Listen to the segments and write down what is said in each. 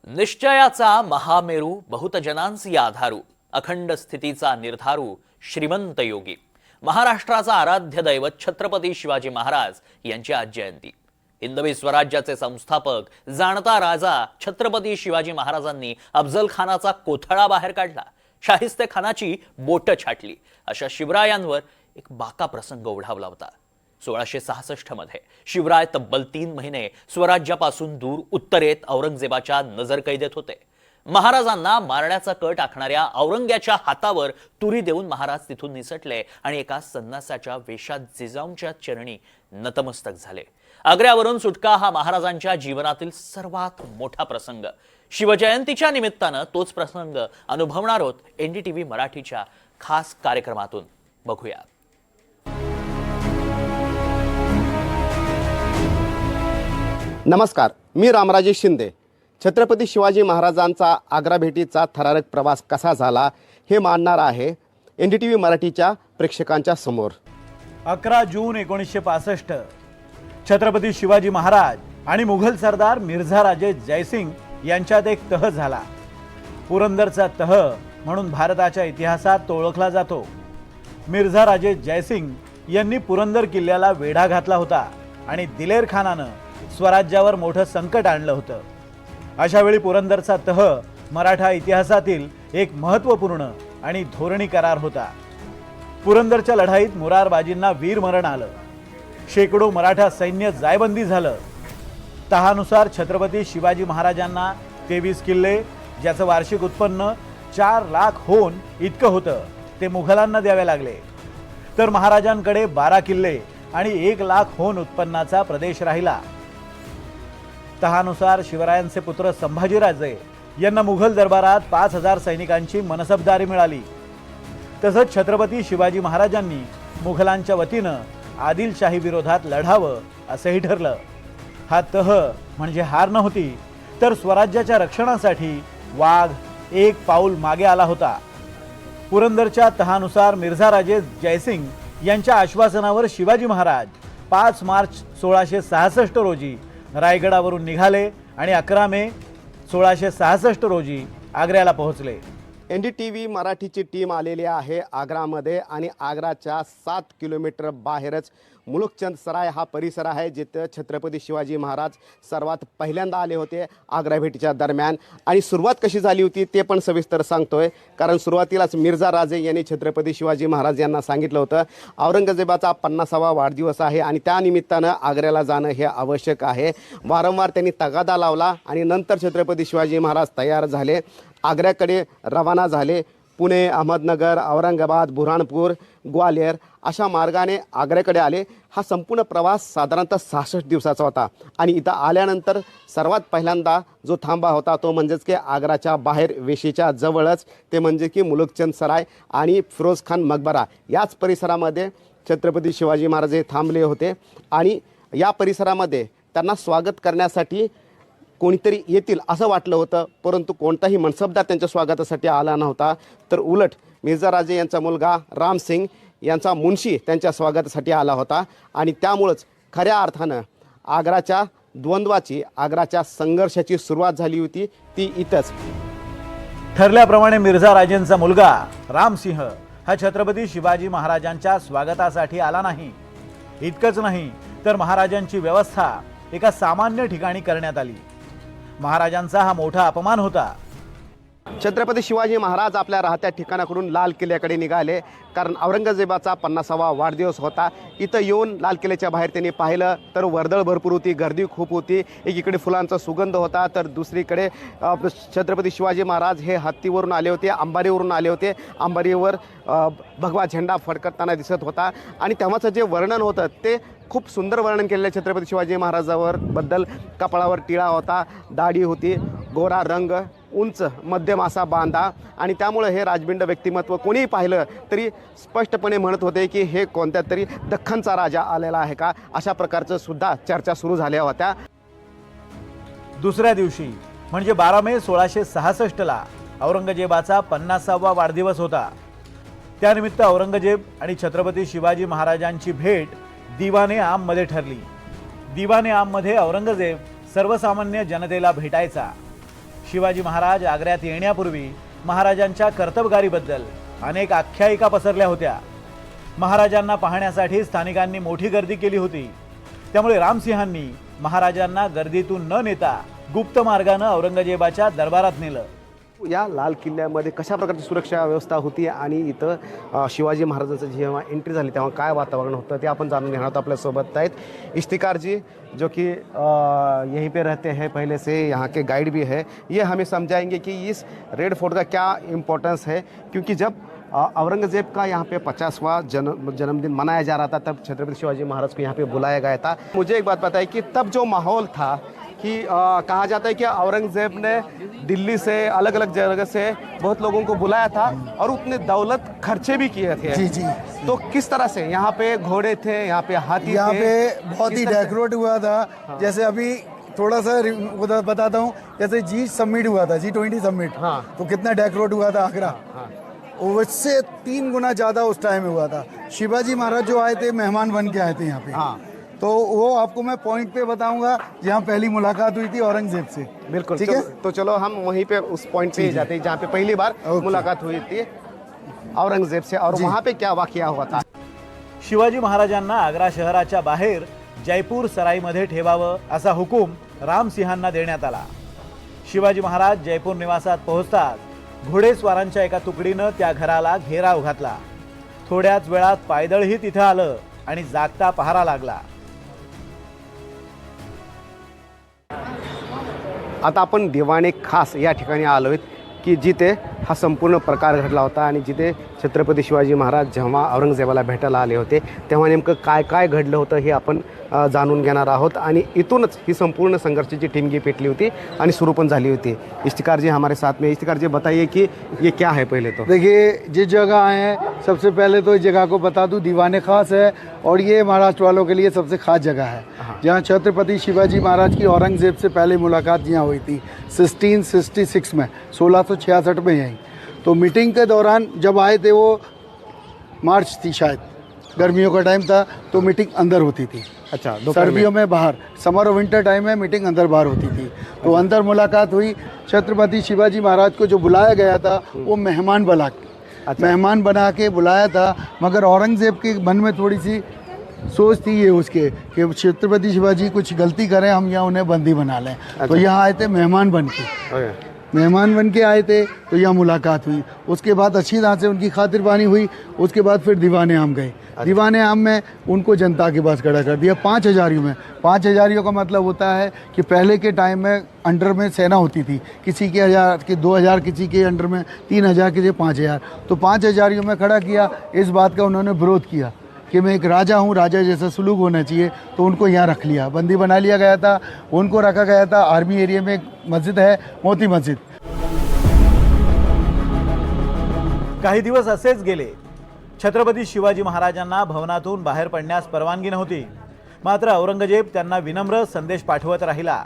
निश्चयाचा महामेरू बहुतजनांसी आधारू अखंड स्थितीचा निर्धारू श्रीमंत योगी महाराष्ट्राचा आराध्य दैवत छत्रपती शिवाजी महाराज यांची आज जयंती। हिंदवी स्वराज्याचे संस्थापक जाणता राजा छत्रपती शिवाजी महाराजांनी अफजल खानाचा कोथळा बाहेर काढला, शाहिस्ते खानाची बोट छाटली, अशा शिवरायांवर एक बाका प्रसंग ओढावला होता। 1666 मध्ये शिवराय तब्बल 3 महिने स्वराज्यापासून दूर उत्तरेत औरंगजेबाच्या नजरकैदेत होते। महाराजांना मारण्याचा कट आखणाऱ्या औरंग्याच्या हातावर तुरी देऊन महाराज तिथून निसटले आणि एका संन्यासाच्या वेशात जिजाऊंच्या चरणी नतमस्तक झाले। आग्र्यावरून सुटका हा महाराजांच्या जीवनातील सर्वात मोठा प्रसंग। शिवजयंतीच्या निमित्तानं तोच प्रसंग अनुभवणार आहोत एनडीटीव्ही मराठीच्या खास कार्यक्रमातून। बघूया। नमस्कार, मी रामराजे शिंदे। छत्रपती शिवाजी महाराजांचा आग्रा भेटीचा थरारक प्रवास कसा झाला हे मांडणार आहे एनडीटीव्ही मराठीच्या प्रेक्षकांच्या समोर। 11 जून 1965 छत्रपती शिवाजी महाराज आणि मुघल सरदार मिर्झा राजे जयसिंग यांच्यात एक तह झाला। पुरंदरचा तह म्हणून भारताच्या इतिहासात तो ओळखला जातो। मिर्झा राजे जयसिंग यांनी पुरंदर किल्ल्याला वेढा घातला होता आणि दिलेर खानानं स्वराज्यावर मोठं संकट आणलं होतं। अशा वेळी पुरंदरचा तह मराठा इतिहासातील एक महत्त्वपूर्ण आणि धोरणी करार होता। पुरंदरच्या लढाईत मुरारबाजींना वीरमरण आलं, शेकडो मराठा सैन्य जायबंदी झालं। तहानुसार छत्रपती शिवाजी महाराजांना 23 किल्ले, ज्याचं वार्षिक उत्पन्न 4 लाख होन इतकं होतं, ते मुघलांना द्यावे लागले। तर महाराजांकडे 12 किल्ले आणि 1 लाख होन उत्पन्नाचा प्रदेश राहिला। तहानुसार शिवरायांचे पुत्र संभाजीराजे यांना मुघल दरबारात 5000 सैनिकांची मनसबदारी मिळाली। तसंच छत्रपती शिवाजी महाराजांनी मुघलांच्या वतीनं आदिलशाही विरोधात लढावं असंही ठरलं। हा तह म्हणजे हार नव्हती, तर स्वराज्याच्या रक्षणासाठी वाघ एक पाऊल मागे आला होता। पुरंदरच्या तहानुसार मिर्झा राजे जयसिंग यांच्या आश्वासनावर शिवाजी महाराज 5 मार्च 1666 रोजी रायगडावरून निघाले आणि 11 मे 1666 रोजी आग्र्याला पोहोचले। एनडीटीव्ही मराठीची टीम आलेली आहे आग्रामध्ये आणि आग्राच्या 7 किलोमीटर बाहेरच मुलुकचंद सराय हा परिसर आहे, जिथे छत्रपती शिवाजी महाराज सर्वात पहिल्यांदा आले होते आग्रा भेटीच्या दरम्यान। आणि सुरुवात कशी झाली होती ते पण सविस्तर सांगतोय, कारण सुरुवातीलाच मिर्झा राजे यांनी छत्रपती शिवाजी महाराज यांना सांगितलं होतं औरंगजेबाचा 50वा वाढदिवस आहे आणि त्यानिमित्तानं आग्र्याला जाणं हे आवश्यक आहे। वारंवार त्यांनी तगादा लावला आणि नंतर छत्रपती शिवाजी महाराज तयार झाले, आग्र्याकडे रवाना झाले। पुणे, अहमदनगर, औरंगाबाद, बुऱ्हाणपूर, ग्वाल्हेर अशा मार्गाने आग्र्याकडे आले। हा संपूर्ण प्रवास साधारणतः 66 दिवसाचा होता आणि इथं आल्यानंतर सर्वात पहिल्यांदा जो थांबा होता तो म्हणजेच की आग्राच्या बाहेर वेशीच्या जवळच, ते म्हणजे की मुलुकचंद सराय आणि फिरोज खान मकबरा याच परिसरामध्ये छत्रपती शिवाजी महाराज हे थांबले होते। आणि या परिसरामध्ये त्यांना स्वागत करण्यासाठी कोणीतरी येतील असं वाटलं होतं, परंतु कोणताही मनसबदार त्यांच्या स्वागतासाठी आला नव्हता। तर उलट मिर्झा राजे यांचा मुलगा रामसिंग यांचा मुन्शी त्यांच्या स्वागतासाठी आला होता आणि त्यामुळंच खऱ्या अर्थानं आग्राच्या द्वंद्वाची, आग्राच्या संघर्षाची सुरुवात झाली होती ती इथंच। ठरल्याप्रमाणे मिर्झा राजेंचा मुलगा रामसिंह हा छत्रपती शिवाजी महाराजांच्या स्वागतासाठी आला नाही। इतकंच नाही, तर महाराजांची व्यवस्था एका सामान्य ठिकाणी करण्यात आली। महाराजांचा हा मोठा अपमान होता। छत्रपती शिवाजी महाराज आपल्या राहत्या ठिकाणाकडून लाल किल्ल्याकडे निघाले, कारण औरंगजेबाचा 50वा वाढदिवस होता। इथं येऊन लाल किल्ल्याच्या बाहेर त्यांनी पाहिलं तर वर्दळ भरपूर होती, गर्दी खूप होती। एकीकडे फुलांचा सुगंध होता, तर दुसरीकडे छत्रपती शिवाजी महाराज हे हत्तीवरून आले होते, अंबारीवरून आले होते। अंबारीवर भगवा झेंडा फडकताना दिसत होता आणि तेव्हाचं जे वर्णन होतं ते खूप सुंदर वर्णन केलेलं छत्रपती शिवाजी महाराजावर बद्दल। कपाळावर टिळा होता, दाढी होती, गोरा रंग, उंच मध्यम असा बांधा आणि त्यामुळे हे राजबिंड व्यक्तिमत्व कोणीही पाहिलं तरी स्पष्टपणे म्हणत होते की हे कोणत्या तरी दख्खनचा राजा आलेला आहे का, अशा प्रकारचं सुद्धा चर्चा सुरू झाल्या होत्या। दुसऱ्या दिवशी म्हणजे 12 मे 1666ला औरंगजेबाचा 50वा वाढदिवस होता। त्यानिमित्त औरंगजेब आणि छत्रपती शिवाजी महाराजांची भेट दिवाने आम मध्ये ठरली। दिवाने आम मध्ये औरंगजेब सर्वसामान्य जनतेला भेटायचा। शिवाजी महाराज आग्र्यात येण्यापूर्वी महाराजांच्या कर्तबगारीबद्दल अनेक आख्यायिका पसरल्या होत्या. महाराजांना पाहण्यासाठी स्थानिकांनी मोठी गर्दी केली होती. त्यामुळे रामसिंहांनी महाराजांना गर्दीतून न नेता गुप्त मार्गाने औरंगजेबाच्या दरबारात नेलं. या लाल किल्ल्यामध्ये कशा प्रकारची सुरक्षा व्यवस्था होती आणि इथं शिवाजी महाराजांचं जेव्हा एंट्री झाली तेव्हा काय वातावरण होतं ते आपण जाणून घेणार आहोत. आपल्यासोबत आहेत इफ्तिकार जी, जो कि यहीं पे रहते हैं पहले से, यहाँ के गाइड भी है. ये हमें समझाएंगे कि इस रेड फोर्ट का क्या इम्पोर्टेंस है, क्योंकि जब औरंगज़ेब का यहाँ पे 50वां जन्मदिन मनाया जा रहा था तब छत्रपति शिवाजी महाराज को यहाँ पे बुलाया गया था. मुझे एक बात बताइए कि तब जो माहौल था कि कहा जाता है कि औरंगज़ेब ने दिल्ली से अलग अलग जगह से बहुत लोगों को बुलाया था और उतने दौलत खर्चे भी किए थे. जी जी. तो किस तरह से यहाँ पे घोड़े थे, यहाँ पे हाथी यहाँ थे, पे बहुत ही किस तरह से? डेकोरेट हुआ था. जैसे अभी थोड़ा सा बताता हूँ, जैसे जी समिट हुआ था, G20 समिट. हाँ. तो कितना डेकोरेट हुआ था आगरा. हाँ. उससे 3 गुना ज़्यादा उस टाइम में हुआ था. शिवाजी महाराज जो आए थे मेहमान बन के आए थे यहाँ पे. हाँ. तो वो आपको मैं पॉइंट पे बताऊंगा जहाँ पहली मुलाकात हुई थी औरंगजेब से. बिल्कुल. ठीक है. तो चलो हम वहीं पे उस पॉइंट पे ही जाते हैं जहाँ पे पहली बार ओके. मुलाकात हुई थी औरंगजेब से, और जी. वहाँ पे क्या वाकया हुआ था. शिवाजी महाराजांना आग्रा शहराच्या बाहेर जयपूर सराईमध्ये ठेवावं असा हुकूम रामसिंहांना देण्यात आला. शिवाजी महाराज जयपूर निवासात पोहोचताच घोडेस्वारांच्या एका तुकडीनं त्या घराला घेराव घातला. थोड्याच वेळात पायदळही तिथं आलं आणि जागता पहारा लागला. आता आपण दिवाणे खास या ठिकाणी आलो आहेत की जिथे हा संपूर्ण प्रकार घडला होता आणि जिथे छत्रपती शिवाजी महाराज जेव्हा औरंगजेबाला भेटायला आले होते तेव्हा नेमकं काय काय घडलं होतं हे आपण जाणून घेणार आहोत. आणि इथूनच ही संपूर्ण संघर्षाची टिमगी पेटली होती आणि सुरू पण झाली होती. इफ्तिकार जी हमारे साथ में. इफ्तिकार जी बताइए कि ये क्या है. पहले तो देखिए जिस जगह आए हैं सबसे पहले तो इस जगह को बता दूं, दीवाने खास है और ये महाराष्ट्र वालों के लिए सबसे खास जगह है. जहाँ छत्रपति शिवाजी महाराज की औरंगजेब से पहले मुलाकात यहाँ हुई थी 1666 में, 1666 में यहीं. तो मीटिंग के दौरान जब आए थे वो मार्च थी शायद, गर्मियों का टाइम था, तो मीटिंग अंदर होती थी. अच्छा. दोपहर में. सर्दियों में बाहर, समर और विंटर टाइम में मीटिंग अंदर बाहर होती थी. तो अंदर मुलाकात हुई. छत्रपति शिवाजी महाराज को जो बुलाया गया था वो मेहमान मेहमान बना के बुलाया था. मगर औरंगजेब के मन में थोड़ी सी सोच थी ये उसके कि छत्रपति शिवाजी कुछ गलती करें, हम यहाँ उन्हें बंदी बना लें. तो यहाँ आए थे मेहमान बन के. ओके. मेहमान बन के आए थे तो यहाँ मुलाकात हुई. उसके बाद अच्छी तरह से उनकी खातिरबानी हुई. उसके बाद फिर दीवाने आम गए. दीवाने आम में उनको जनता के पास खड़ा कर दिया 5 हजारियों में. 5 हजारियों का मतलब होता है कि पहले के टाइम में अंडर में सेना होती थी, किसी के 1000 के 2000, किसी के अंडर में 3000, किसी 5000. तो 5 हजारियों में खड़ा किया. इस बात का उन्होंने विरोध किया कि मैं एक राजा हूँ, राजा जैसा सलूक होना चाहिए. तो उनको यहाँ रख लिया, बंदी बना लिया गया था. उनको रखा गया था आर्मी एरिया में. एक मस्जिद है मोती मस्जिद. काही दिवस असेच गेले. छत्रपती शिवाजी महाराजांना भवनातून बाहेर पडण्यास परवानगी नव्हती. मात्र औरंगजेब त्यांना विनम्र संदेश पाठवत राहिला.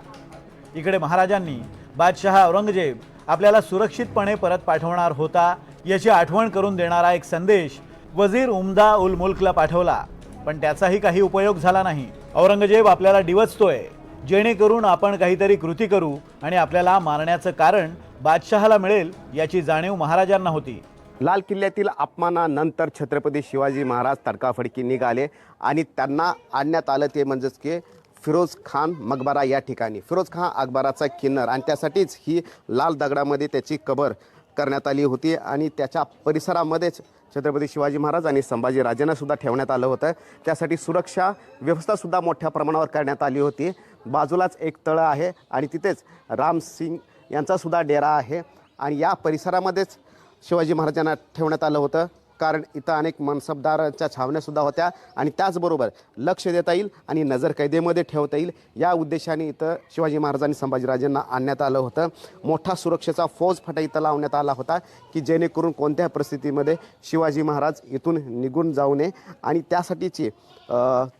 इकडे महाराजांनी बादशहा औरंगजेब आपल्याला सुरक्षितपणे परत पाठवणार होता याची आठवण करून देणारा एक संदेश वजीर उमदा उल मुल्कला पाठवला. पण त्याचाही काही उपयोग झाला नाही. औरंगजेब आपल्याला डिवचतोय, जेणेकरून आपण काहीतरी कृती करू आणि आपल्याला मारण्याचं कारण बादशहाला मिळेल याची जाणीव महाराजांना होती. लाल किल्ल्यातील अपमानानंतर छत्रपती शिवाजी महाराज तडकाफडकी निघाले आणि त्यांना आणण्यात आलं ते म्हणजेच की फिरोज खान मकबरा या ठिकाणी. फिरोज खान अकबराचा किन्नर आणि त्यासाठीच ही लाल दगडामध्ये त्याची कबर करण्यात आली होती आणि त्याच्या परिसरामध्येच छत्रपती शिवाजी महाराज आणि संभाजी राजांना सुद्धा ठेवण्यात आलं होतं. त्यासाठी सुरक्षा व्यवस्थासुद्धा मोठ्या प्रमाणावर करण्यात आली होती. बाजूलाच एक तळं आहे आणि तिथेच रामसिंग यांचासुद्धा डेरा आहे आणि या परिसरामध्येच शिवाजी महाराजांना ठेवण्यात आलं होतं. कारण इथं अनेक मनसबदारांच्या छावण्यासुद्धा होत्या आणि त्याचबरोबर लक्ष देता येईल आणि नजरकैदेमध्ये ठेवता येईल या उद्देशाने इथं शिवाजी महाराजांनी संभाजीराजांना आणण्यात आलं होतं. मोठा सुरक्षेचा फौज फटा इथं लावण्यात आला होता की जेणेकरून कोणत्या परिस्थितीमध्ये शिवाजी महाराज इथून निघून जाऊ नये आणि त्यासाठीची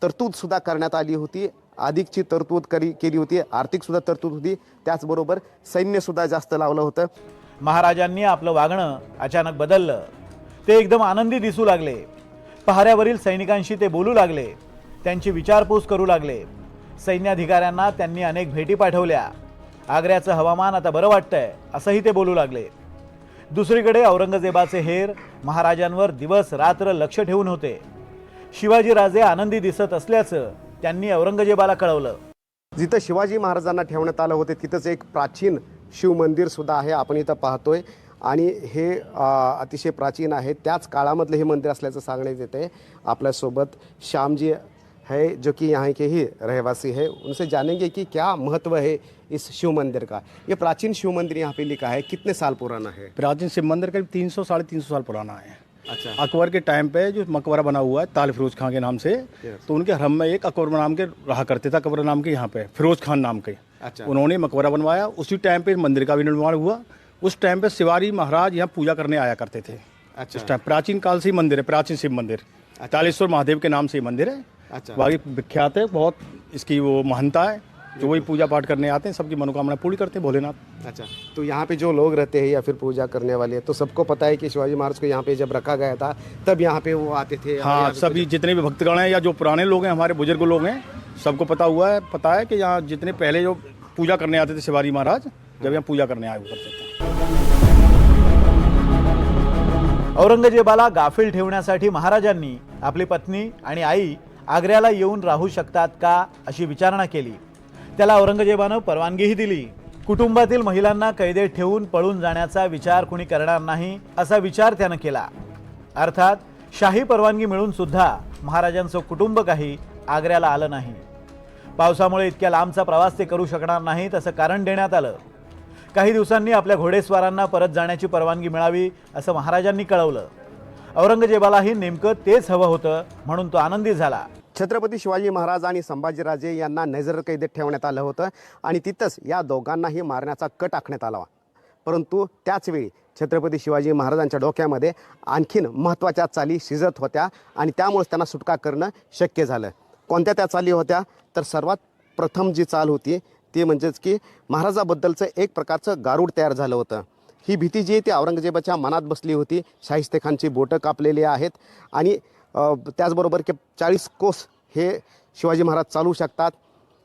तरतूदसुद्धा करण्यात आली होती. अधिकची तरतूद केली होती, आर्थिकसुद्धा तरतूद होती, त्याचबरोबर सैन्यसुद्धा जास्त लावलं होतं. महाराजांनी आपलं वागणं अचानक बदललं. ते एकदम आनंदी दिसू लागले. पहाऱ्यावरील सैनिकांशी ते बोलू लागले, त्यांची विचारपूस करू लागले. सैन्याधिकाऱ्यांना त्यांनी अनेक भेटी पाठवल्या. आग्र्याचं हवामान आता बरं वाटतंय असंही ते बोलू लागले। दुसरीकडे औरंगजेबाचे हेर महाराजांवर दिवस रात्र लक्ष ठेवून होते। शिवाजीराजे आनंदी दिसत असल्याचं त्यांनी औरंगजेबाला कळवलं। जिथं शिवाजी महाराजांना ठेवण्यात आलं होते तिथंच एक प्राचीन शिवमंदिर सुद्धा आहे, आपण इथं पाहतोय आणि हे अतिशय प्राचीन आहे। त्याच काळामधलं हे मंदिर असल्याचं सांगण्यात येते। आपल्यासोबत श्यामजी है जो कि यहाँ के ही रहवासी है, उनसे जानेंगे कि क्या महत्व है इस शिव मंदिर का। ये प्राचीन शिव मंदिर यहाँ पे लिखा है, कितने साल पुराना है? प्राचीन शिव मंदिर करीब 300 साढ़े 300 साल पुराना है। अच्छा, अकबर के टाइम पे जो मकबरा बना हुआ है ताल फिरोज खान के नाम से, तो उनके हरम में एक अकबर नाम के रहा करते था, अकबर नाम के यहाँ पे फिरोज खान नाम के। अच्छा, उन्होंने मकबरा बनवाया। उसी टाइम पे मंदिर का भी निर्माण हुआ। उस टाइम पे शिवाजी महाराज यहाँ पूजा करने आया करते थे। अच्छा, उस टाइम प्राचीन काल से ही मंदिर है, प्राचीन शिव मंदिर तालेश्वर महादेव के नाम से ये मंदिर है। अच्छा, बाकी विख्यात है बहुत, इसकी वो महंता है। जो वही पूजा पाठ करने आते हैं सबकी मनोकामना पूरी करते हैं भोलेनाथ। अच्छा। तो यहाँ पे जो लोग रहते हैं या फिर पूजा करने वाले, तो सबको पता है कि शिवाजी महाराज को यहाँ पे जब रखा गया था तब यहाँ पे वो आते थे। हाँ, सभी जितने भी भक्तगण हैं या जो पुराने लोग हैं, हमारे बुजुर्ग लोग हैं, सबको पता है कि यहाँ जितने पहले जो पूजा करने आते थे शिवाजी महाराज, जब यहाँ पूजा करने आए करते थे। औरंगजेबाला गाफील ठेवण्यासाठी महाराजांनी आपली पत्नी आणि आई आग्र्याला येऊन राहू शकतात का अशी विचारणा केली। त्याला औरंगजेबानं परवानगीही दिली। कुटुंबातील महिलांना कैदेत ठेवून पळून जाण्याचा विचार कुणी करणार नाही असा विचार त्यानं केला। अर्थात शाही परवानगी मिळून सुद्धा महाराजांचं कुटुंब काही आग्र्याला आलं नाही। पावसामुळे इतक्या लांबचा प्रवास ते करू शकणार नाहीत असं कारण देण्यात आलं। काही दिवसांनी आपल्या घोडेस्वारांना परत जाण्याची परवानगी मिळावी असं महाराजांनी कळवलं। औरंगजेबालाही नेमकं तेच हवं होतं म्हणून तो आनंदी झाला। छत्रपती शिवाजी महाराज आणि संभाजीराजे यांना नजरकैदेत ठेवण्यात आलं होतं आणि तिथंच या दोघांनाही मारण्याचा कट आखण्यात आला। परंतु त्याचवेळी छत्रपती शिवाजी महाराजांच्या डोक्यामध्ये आणखीन महत्त्वाच्या चाली शिजत होत्या आणि त्यामुळे त्यांना सुटका करणं शक्य झालं। कोणत्या त्या चाली होत्या? तर सर्वात प्रथम जी चाल होती ती म्हणजेच की महाराजाबद्दलचं एक प्रकारचं गारुड तयार झालं होतं। ही भीती जी आहे ती औरंगजेबाच्या मनात बसली होती। शाहिस्तेखानची बोटं कापलेली आहेत आणि त्याचबरोबर की 40 कोस हे शिवाजी महाराज चालू शकतात,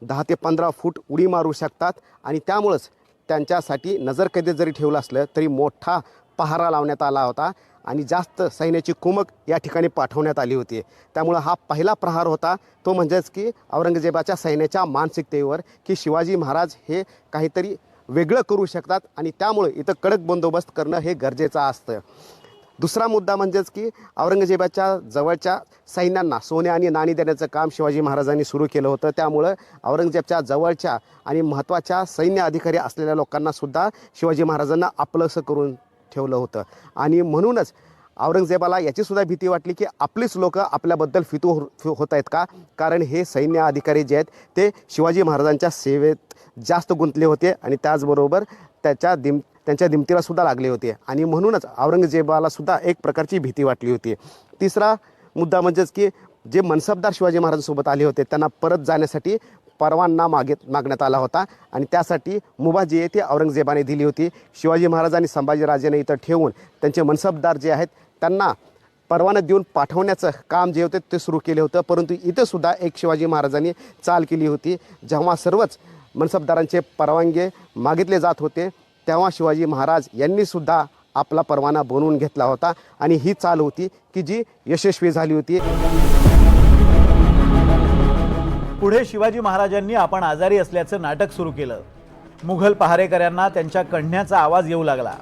10 ते 15 फूट उडी मारू शकतात आणि त्यामुळंच त्यांच्यासाठी नजरकैदेत जरी ठेवलं असलं तरी मोठा पहारा लावण्यात आला होता आणि जास्त सैन्याची कुमक या ठिकाणी पाठवण्यात आली होती। त्यामुळे हा पहिला प्रहार होता तो म्हणजेच की औरंगजेबाच्या सैन्याच्या मानसिकतेवर की शिवाजी महाराज हे काहीतरी वेगळं करू शकतात आणि त्यामुळे इथं कडक बंदोबस्त करणं हे गरजेचं असतं। दुसरा मुद्दा म्हणजेच की औरंगजेबाच्या जवळच्या सैन्यांना सोने आणि नाणी देण्याचं काम शिवाजी महाराजांनी सुरू केलं होतं। त्यामुळं औरंगजेबाच्या जवळच्या आणि महत्त्वाच्या सैन्य अधिकारी असलेल्या लोकांना सुद्धा शिवाजी महाराजांना आपलंसं करून ठेवलं होतं आणि म्हणूनच औरंगजेबाला याची सुद्धा भीती वाटली की आपलीच लोक आपल्याबद्दल फितू होत आहेत का, कारण हे सैन्य अधिकारी जे आहेत ते शिवाजी महाराजांच्या सेवेत जास्त गुंतले होते आणि त्याचबरोबर त्यांच्या दिमतीला सुद्धा लागले होते आणि म्हणूनच औरंगजेबाला सुद्धा एक प्रकारची भीती वाटली होती। तिसरा मुद्दा म्हणजेच की जे मनसबदार शिवाजी महाराजांसोबत आले होते त्यांना परत जाण्यासाठी परवाना मागण्यात आला होता आणि त्यासाठी मुभा जी आहे ती औरंगजेबाने दिली होती। शिवाजी महाराज आणि संभाजीराजेने इथं ठेवून त्यांचे मनसबदार जे आहेत त्यांना परवाना देऊन पाठवण्याचं काम जे होते ते सुरू केले होतं। परंतु इथं सुद्धा एक शिवाजी महाराजांनी चाल केली होती। जेव्हा सर्वच मनसबदारांचे परवानगी मागितले जात होते तेव्हा शिवाजी महाराज यांनी सुद्धा आपला परवाना बनवून घेतला होता आणि ही चाल होती की जी यशस्वी झाली होती। पुढे शिवाजी महाराजांनी आपण आजारी असल्याचं नाटक सुरू केलं। मुघल पहारेकऱ्यांना त्यांच्या कढण्याचा आवाज येऊ लागला।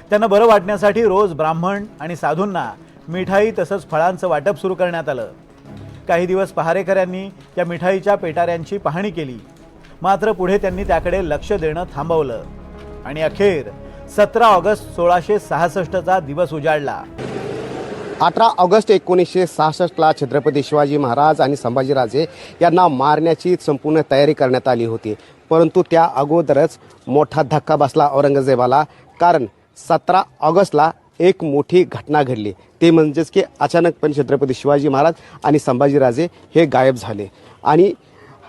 त्यांना बरं वाटण्यासाठी रोज ब्राह्मण आणि साधूंना मिठाई तसंच फळांचं वाटप सुरू करण्यात आलं। काही दिवस पहारेकऱ्यांनी त्या मिठाईच्या पेटाऱ्यांची पाहणी केली, मात्र पुढे त्यांनी त्याकडे लक्ष देणं थांबवलं आणि अखेर 17 ऑगस्ट 1666चा दिवस उजाडला। 18 ऑगस्ट 1966ला छत्रपती शिवाजी महाराज आणि संभाजीराजे यांना मारण्याची संपूर्ण तयारी करण्यात आली होती। परंतु त्या अगोदरच मोठा धक्का बसला औरंगजेबाला, कारण 17 ऑगस्टला एक मोठी घटना घडली। ते म्हणजेच की अचानकपणे छत्रपती शिवाजी महाराज आणि संभाजीराजे हे गायब झाले आणि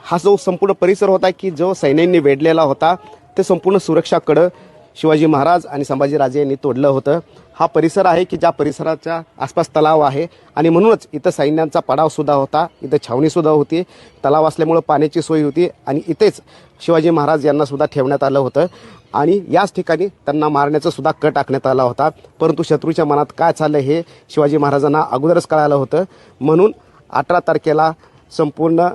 हा जो संपूर्ण परिसर होता की जो सैन्यांनी वेढलेला होता ते संपूर्ण सुरक्षाकडं शिवाजी महाराज आणि संभाजीराजे यांनी तोडलं होतं. हा परिसर आहे की ज्या परिसराच्या आसपास तलाव आहे आणि म्हणूनच इथं सैन्यांचा पडावसुद्धा होता, इथं छावणीसुद्धा होती. तलाव असल्यामुळं पाण्याची सोय होती आणि इथेच शिवाजी महाराज यांना सुद्धा ठेवण्यात आलं होतं आणि याच ठिकाणी त्यांना मारण्याचं सुद्धा कट टाकण्यात आला होता. परंतु शत्रूच्या मनात काय चाललं हे शिवाजी महाराजांना अगोदरच कळालं होतं. म्हणून 18 तारखेला संपूर्ण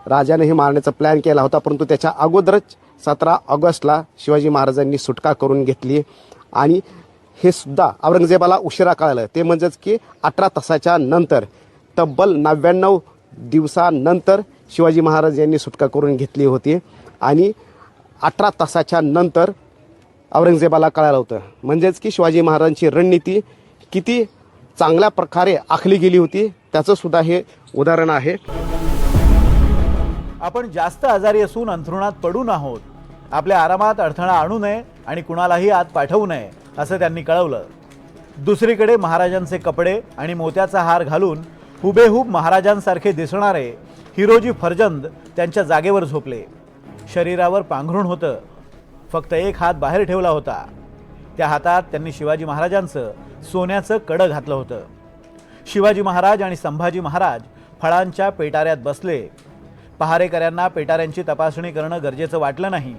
राजाने हे मारण्याचा प्लॅन केला होता. परंतु त्याच्या अगोदरच 17 ऑगस्टला शिवाजी महाराजांनी सुटका करून घेतली आणि हे सुद्धा औरंगजेबाला उशिरा कळालं. ते म्हणजेच की 18 तासाच्या नंतर, तब्बल 99 दिवसानंतर शिवाजी महाराज यांनी सुटका करून घेतली होती आणि 18 तासाच्या नंतर औरंगजेबाला कळालं होतं. म्हणजेच की शिवाजी महाराजांची रणनीती किती चांगल्या प्रकारे आखली गेली होती त्याचं सुद्धा हे उदाहरण आहे. आपण जास्त आजारी असून अंथरुणात पडून आहोत. आपल्या आरामात अडथळा आणू नये आणि कुणालाही आत पाठवू नये असं त्यांनी कळवलं. दुसरीकडे महाराजांचे कपडे आणि मोत्याचा हार घालून हुबेहूब महाराजांसारखे दिसणारे हिरोजी फर्जंद त्यांच्या जागेवर झोपले. शरीरावर पांघरुण होतं. फक्त एक हात बाहेर ठेवला होता. त्या हातात त्यांनी शिवाजी महाराजांचं सोन्याचं कडं घातलं होतं. शिवाजी महाराज आणि संभाजी महाराज फळांच्या पेटाऱ्यात बसले. पहारेकऱ्यांना पेटाऱ्यांची तपासणी करणं गरजेचं वाटलं नाही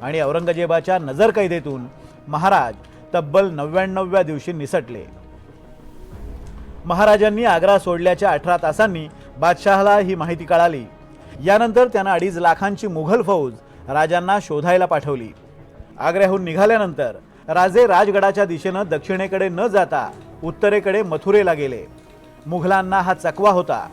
आणि औरंगजेबाच्या नजरकैदेतून महाराज तब्बल 99व्या दिवशी निसटले. महाराजांनी आग्रा सोडल्याच्या 18 तासांनी बादशहाला ही माहिती कळाली. यानंतर त्यानं 2.5 लाखांची मुघल फौज राजांना शोधायला पाठवली. आग्र्याहून निघाल्यानंतर राजे राजगडाच्या दिशेनं दक्षिणेकडे न जाता उत्तरेकडे मथुरेला गेले. मुघलांना हा चकवा होता.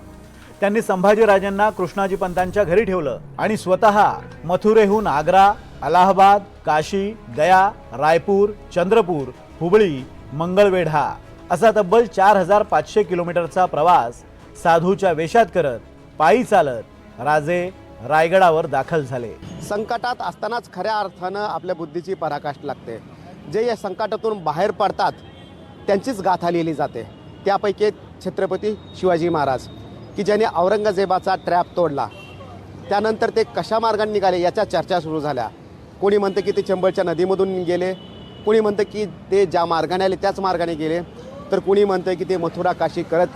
त्यांनी संभाजीराजांना कृष्णाजी पंतांच्या घरी ठेवलं आणि स्वतः मथुरेहून आग्रा, अलाहाबाद, काशी, गया, रायपूर, चंद्रपूर, हुबळी, मंगळवेढा असा तब्बल 4500 किलोमीटरचा प्रवास साधूच्या वेशात करत पायी चालत राजे रायगडावर दाखल झाले. संकटात असतानाच खऱ्या अर्थानं आपल्या बुद्धीची पराकाष्ठ लागते. जे या संकटातून बाहेर पडतात त्यांचीच गाथा लिहिली जाते. त्यापैकी छत्रपती शिवाजी महाराज की ज्याने औरंगजेबाचा ट्रॅप तोडला. त्यानंतर ते कशा मार्गाने निघाले याच्या चर्चा सुरू झाल्या. कोणी म्हणतं की ते चंबळच्या नदीमधून गेले, कोणी म्हणतं की ते ज्या मार्गाने आले त्याच मार्गाने गेले, तर कोणी म्हणतं की ते मथुरा काशी करत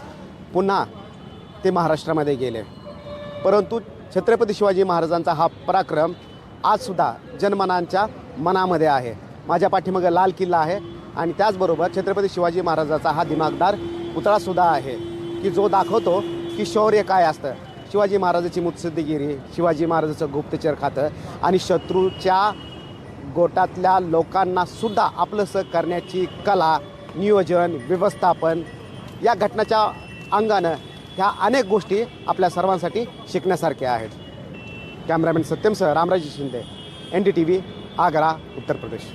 पुन्हा ते महाराष्ट्रामध्ये गेले. परंतु छत्रपती शिवाजी महाराजांचा हा पराक्रम आजसुद्धा जनमानांच्या मनामध्ये आहे. माझ्या पाठीमागे लाल किल्ला आहे आणि त्याचबरोबर छत्रपती शिवाजी महाराजाचा हा दिमागदार पुतळासुद्धा आहे की जो दाखवतो की शौर्य काय असतं. शिवाजी महाराजाची मुत्सद्देगिरी, शिवाजी महाराजाचं गुप्तचर खातं आणि शत्रूच्या गोटातल्या लोकांना सुद्धा आपलंसं करण्याची कला, नियोजन, व्यवस्थापन या घटनाच्या अंगानं ह्या अनेक गोष्टी आपल्या सर्वांसाठी शिकण्यासारख्या आहेत. Cameraman सत्यमसह Ramraje Shinde, NDTV, Agra, Uttar Pradesh.